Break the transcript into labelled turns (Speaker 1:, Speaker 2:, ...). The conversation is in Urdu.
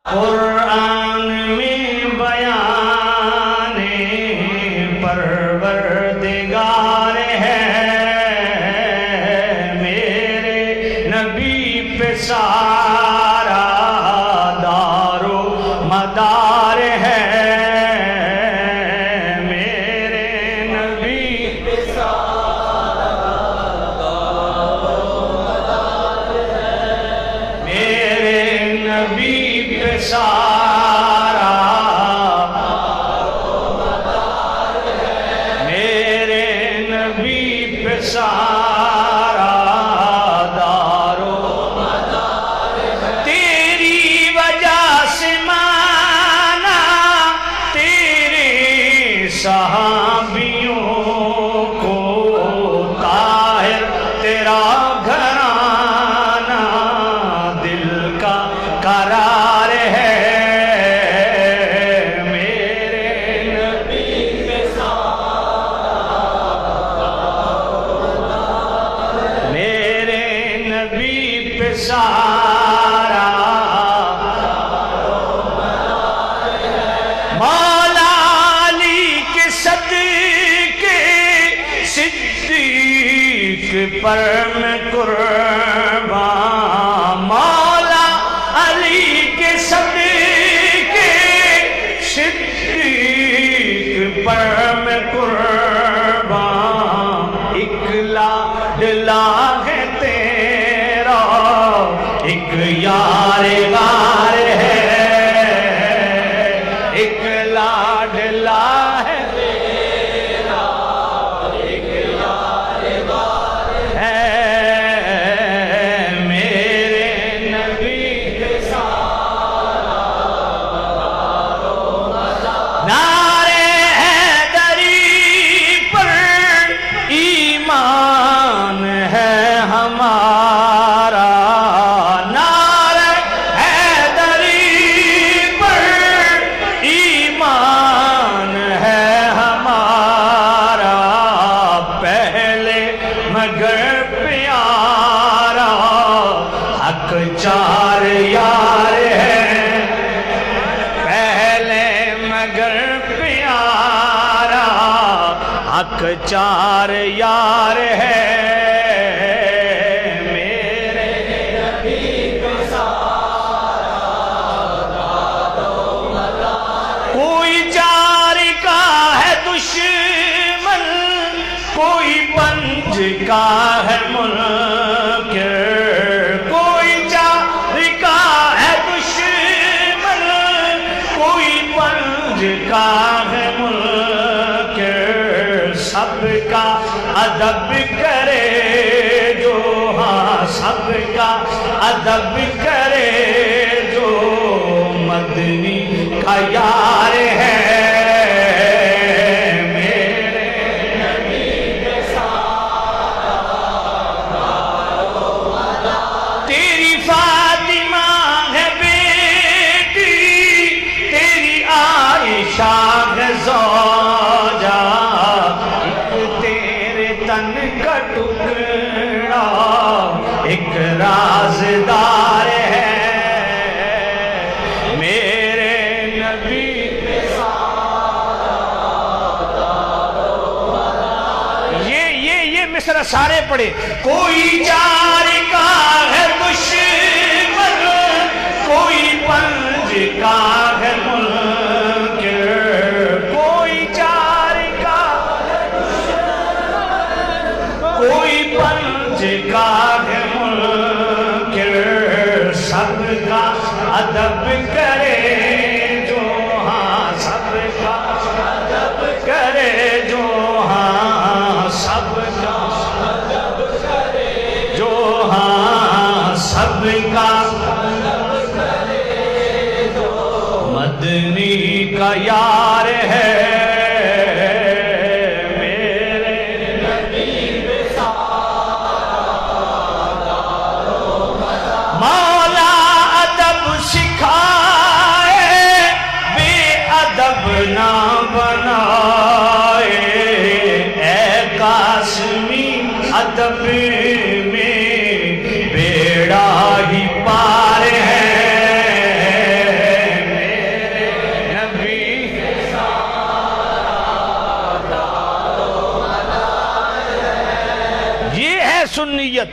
Speaker 1: قرآن میں بیان پروردگار ہے، میرے نبی پہ سارا دار و مدار ہے، میرے نبی پہ سارا دار و مدار ہے، میرے نبی پہ سارا دار و مدار ہے، میرے نبی پہ سارا دار و مدار ہے، تیری وجہ سے مانا تیرے صحابیوں کو طاہر تیرا گھرانہ دل کا قرار ہے، میرے نبی پہ سارا، میرے نبی پہ سارا مولا علی کے صدقے صدیق پر میں قربان، مولا علی کے صدقے صدیق پر میں قربان، ایک لاڈلا ہے تیرا ایک یار غار ہے، ایک لاڈلا ہے تیرا ایک یار غار ہے، میرے نبی کے سارا دار و مدار، نعرے حیدری پر ایمان ہے ہمارا، نعرے حیدری پر ایمان ہے ہمارا، پہلے مگر پیارا حق چار یار ہے، پہلے مگر پیارا حق چار یار ہے، میرے نبی پہ سارا دار و مدار، کوئی چار کا ہے دشمن کوئی پنج کا ہے منکر، کوئی چار کا ہے دشمن کوئی پنج کا ہے منکر، سب کا ادب کرے جو، ہاں سب کا ادب کرے جو مدنی کا یار ہے، میرے نبی پہ سارا دار و مدار، تیری فاطمہ ہے بیٹی تیری عائشہ ہے زوجہ، ایک تیرے تن کا ٹکڑا ایک رازدار ہے، میرے نبی پہ سارا دار و مدار، یہ مصرع سارے پڑھے، کوئی چار کا ہے دشمن کوئی پنج کا ہے منکر، کوئی چار کا کوئی پنج کا ہے منکر، سب کا ادب کرے جو، ہاں سب کا ادب کرے جو، ہاں سب کا ادب کرے جو، ہاں سب کا ادب کرے جو مدنی کا یار ہے، نہ بنائے اے قاسمی ادب میں بیڑا ہی پار ہے، سنیت